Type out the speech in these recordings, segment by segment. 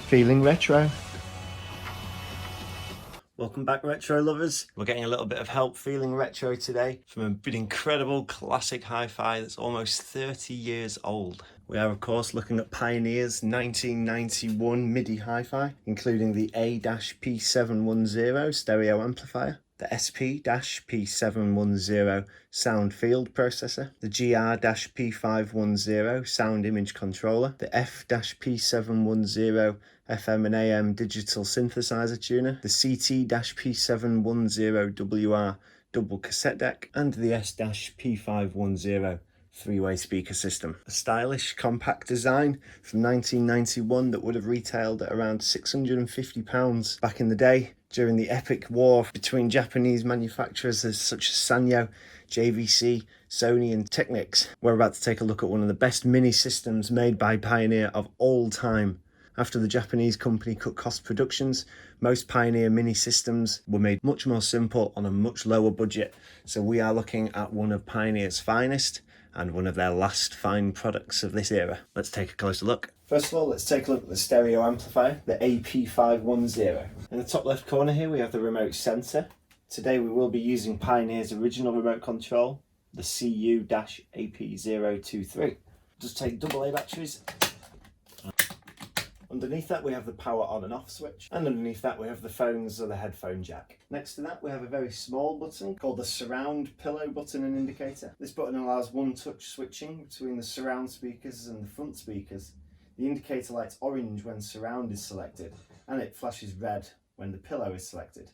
Feeling retro. Welcome back, retro lovers. We're getting a little bit of help feeling retro today from an incredible classic hi-fi that's almost 30 years old. We are of course looking at Pioneer's 1991 MIDI hi-fi, including the A-P710 stereo amplifier, the SP-P710 sound field processor, the GR-P510 sound image controller, the F-P710 FM and AM digital synthesizer tuner, the CT-P710WR double cassette deck, and the S-P510 three-way speaker system. A stylish compact design from 1991 that would have retailed at around £650 back in the day during the epic war between Japanese manufacturers such as Sanyo, JVC, Sony and Technics. We're about to take a look at one of the best mini systems made by Pioneer of all time. After the Japanese company cut cost productions, most Pioneer mini systems were made much more simple on a much lower budget. So we are looking at one of Pioneer's finest and one of their last fine products of this era. Let's take a closer look. First of all, let's take a look at the stereo amplifier, the AP-510. In the top left corner here, we have the remote sensor. Today we will be using Pioneer's original remote control, the CU-AP023. Just take AA batteries. Underneath that we have the power on and off switch, and underneath that we have the phones or the headphone jack. Next to that we have a very small button called the surround pillow button and indicator. This button allows one touch switching between the surround speakers and the front speakers. The indicator lights orange when surround is selected, and it flashes red when the pillow is selected.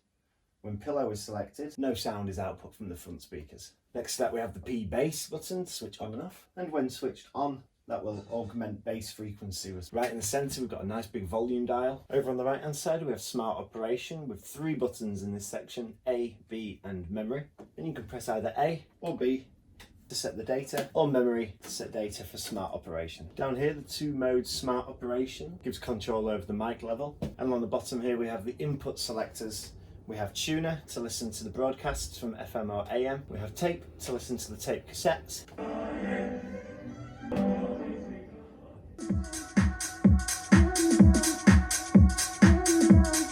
When pillow is selected, no sound is output from the front speakers. Next to that we have the P bass button to switch on and off, and when switched on, that will augment bass frequency. Right in the centre we've got a nice big volume dial. Over on the right hand side we have smart operation with 3 buttons in this section, A, B and memory. And you can press either A or B to set the data, or memory to set data for smart operation. Down here the 2 mode smart operation gives control over the mic level. And on the bottom here we have the input selectors. We have tuner to listen to the broadcasts from FM or AM. We have tape to listen to the tape cassettes.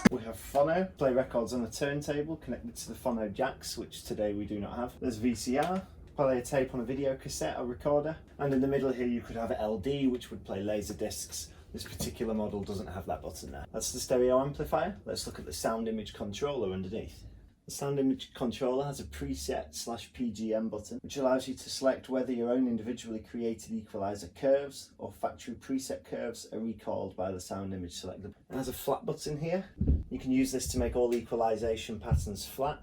We have phono, play records on a turntable connected to the phono jacks, which today we do not have. There's VCR, play a tape on a video cassette or recorder, and in the middle here you could have LD, which would play laser discs. This particular model doesn't have that button there. That's the stereo amplifier. Let's look at the sound image controller underneath. The sound image controller has a preset/PGM button, which allows you to select whether your own individually created equalizer curves or factory preset curves are recalled by the sound image selector. It has a flat button here. You can use this to make all equalization patterns flat.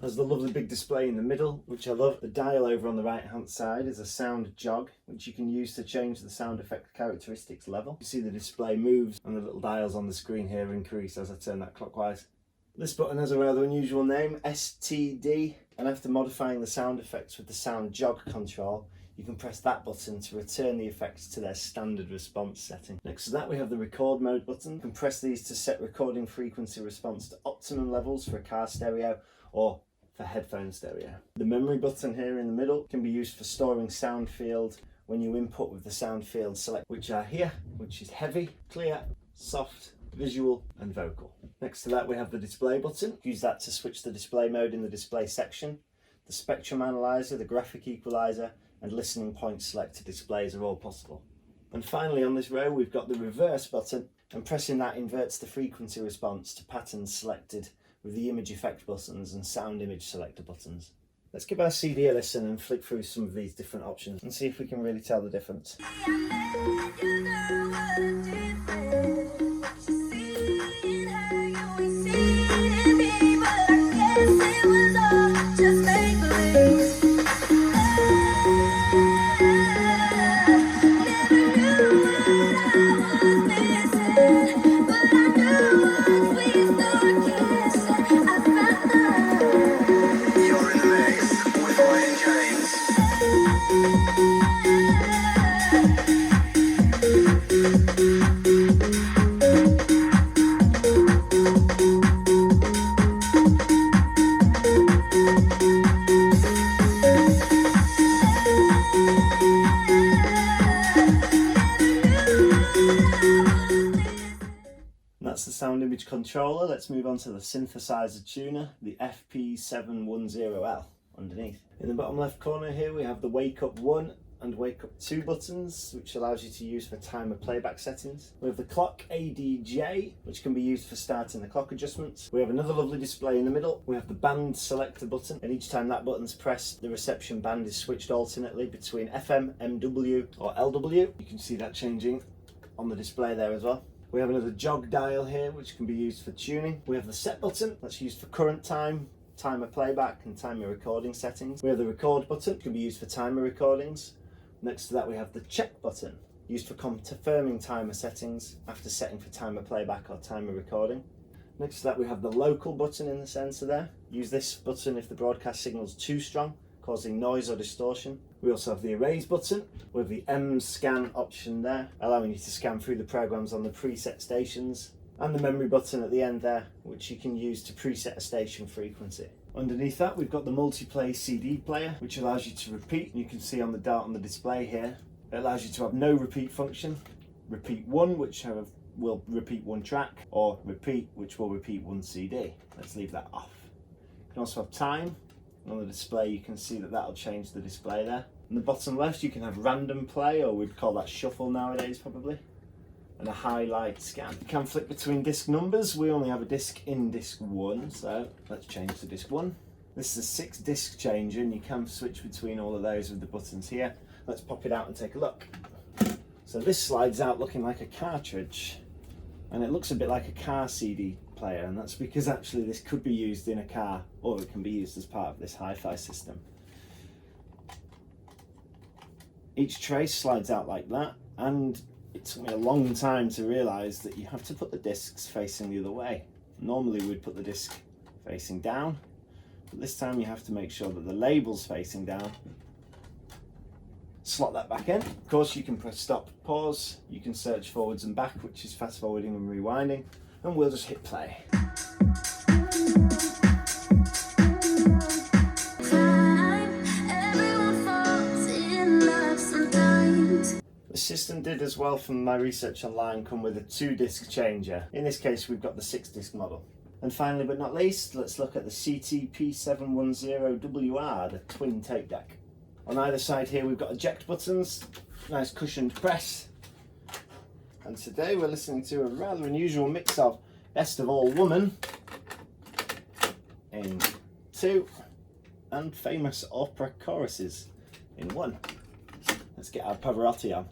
There's the lovely big display in the middle, which I love. The dial over on the right hand side is a sound jog, which you can use to change the sound effect characteristics level. You see the display moves and the little dials on the screen here increase as I turn that clockwise. This button has a rather unusual name, STD, and after modifying the sound effects with the sound jog control, you can press that button to return the effects to their standard response setting. Next to that we have the record mode button. You can press these to set recording frequency response to optimum levels for a car stereo or for headphone stereo. The memory button here in the middle can be used for storing sound field when you input with the sound field select, which are here, which is heavy, clear, soft, visual and vocal. Next to that we have the display button. Use that to switch the display mode in the display section. The spectrum analyzer, the graphic equalizer and listening point selector displays are all possible. And finally on this row we've got the reverse button, and pressing that inverts the frequency response to patterns selected with the image effect buttons and sound image selector buttons. Let's give our CD a listen and flick through some of these different options and see if we can really tell the difference. sound image controller, let's move on to the synthesizer tuner, the F-P710L underneath. In the bottom left corner here we have the wake up 1 and wake up 2 buttons, which allows you to use for timer playback settings. We have the clock ADJ, which can be used for starting the clock adjustments. We have another lovely display in the middle. We have the band selector button, and each time that button's pressed, the reception band is switched alternately between FM, MW or LW. You can see that changing on the display there as well. We have another jog dial here, which can be used for tuning. We have the set button, that's used for current time, timer playback and timer recording settings. We have the record button, which can be used for timer recordings. Next to that we have the check button, used for confirming timer settings after setting for timer playback or timer recording. Next to that we have the local button in the centre there. Use this button if the broadcast signal is too strong, causing noise or distortion. We also have the erase button with the M scan option there, allowing you to scan through the programs on the preset stations. And the memory button at the end there, which you can use to preset a station frequency. Underneath that we've got the multiplay CD player, which allows you to repeat. You can see on the dart on the display here, it allows you to have no repeat function, repeat 1, which will repeat 1 track, or repeat, which will repeat 1 CD. Let's leave that off. You can also have time. On the display you can see that that'll change the display there. On the bottom left you can have random play, or we'd call that shuffle nowadays probably, and a highlight scan. You can flick between disc numbers. We only have a disc in disc 1, so let's change to disc 1. This is a 6 disc changer and you can switch between all of those with the buttons here. Let's pop it out and take a look. So this slides out looking like a cartridge, and it looks a bit like a car CD player, and that's because actually this could be used in a car, or it can be used as part of this HiFi system. Each tray slides out like that, and it took me a long time to realise that you have to put the discs facing the other way. Normally we'd put the disc facing down, but this time you have to make sure that the label's facing down. Slot that back in. Of course you can press stop, pause, you can search forwards and back, which is fast forwarding and rewinding, and we'll just hit play. The system did, as well from my research online, come with a 2 disc changer. In this case we've got the 6 disc model. And finally but not least, let's look at the CT-P710WR, the twin tape deck. On either side here we've got eject buttons, nice cushioned press. And today we're listening to a rather unusual mix of Best of All Woman in 2 and famous opera choruses in 1. Let's get our Pavarotti on.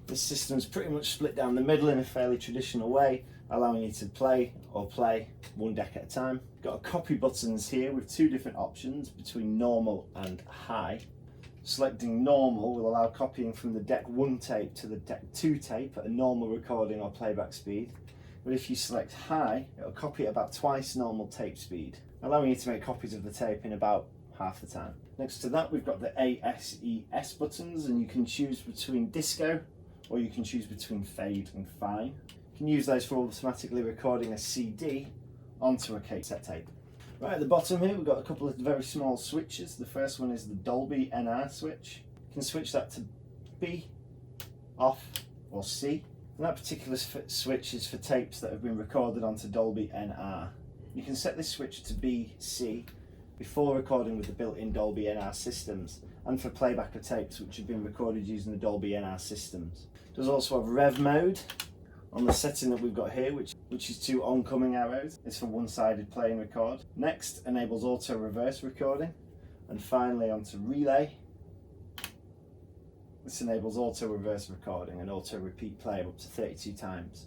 This system's pretty much split down the middle in a fairly traditional way, allowing you to play or play 1 deck at a time. Got a copy buttons here with 2 different options between normal and high. Selecting normal will allow copying from the deck 1 tape to the deck 2 tape at a normal recording or playback speed. But if you select high, it'll copy at about twice normal tape speed, allowing you to make copies of the tape in about half the time. Next to that we've got the ASES buttons, and you can choose between disco or you can choose between fade and fine. You can use those for automatically recording a CD onto a cassette tape. Right at the bottom here we've got a couple of very small switches. The first one is the Dolby NR switch. You can switch that to B, off or C. And that particular switch is for tapes that have been recorded onto Dolby NR. You can set this switch to B, C before recording with the built-in Dolby NR systems, and for playback of tapes which have been recorded using the Dolby NR systems. It does also have rev mode on the setting that we've got here, which is 2 oncoming arrows. It's for one-sided play and record. Next enables auto reverse recording, and finally onto relay. This enables auto reverse recording and auto repeat play of up to 32 times.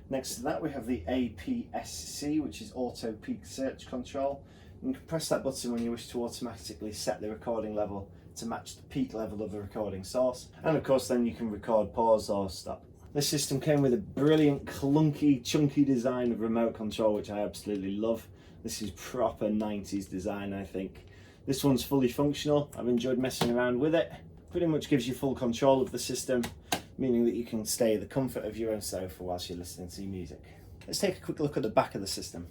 Next to that we have the APSC, which is auto peak search control. You can press that button when you wish to automatically set the recording level to match the peak level of the recording source, and of course then you can record, pause or stop. This system came with a brilliant clunky chunky design of remote control, which I absolutely love. This is proper 90s design, I think. This one's fully functional. I've enjoyed messing around with it. Pretty much gives you full control of the system, meaning that you can stay at the comfort of your own sofa whilst you're listening to music. Let's take a quick look at the back of the system.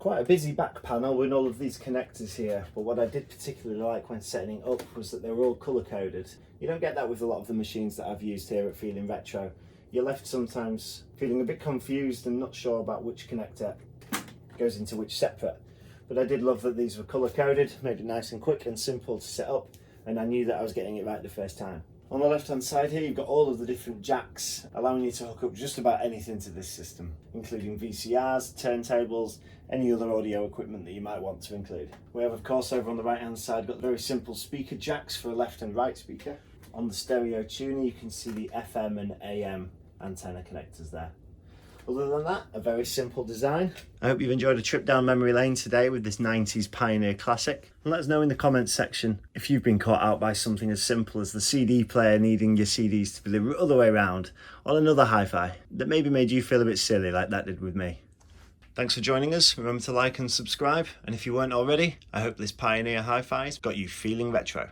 Quite a busy back panel with all of these connectors here, but what I did particularly like when setting it up was that they were all colour coded. You don't get that with a lot of the machines that I've used here at Feeling Retro. You're left sometimes feeling a bit confused and not sure about which connector goes into which separate. But I did love that these were colour coded, made it nice and quick and simple to set up, and I knew that I was getting it right the first time. On the left hand side here you've got all of the different jacks, allowing you to hook up just about anything to this system, including VCRs, turntables, any other audio equipment that you might want to include. We have of course over on the right hand side got very simple speaker jacks for a left and right speaker. On the stereo tuner you can see the FM and AM antenna connectors there. Other than that, a very simple design. I hope you've enjoyed a trip down memory lane today with this 90s Pioneer classic. And let us know in the comments section if you've been caught out by something as simple as the CD player needing your CDs to be the other way around, or another hi-fi that maybe made you feel a bit silly like that did with me. Thanks for joining us. Remember to like and subscribe. And if you weren't already, I hope this Pioneer hi-fi's got you feeling retro.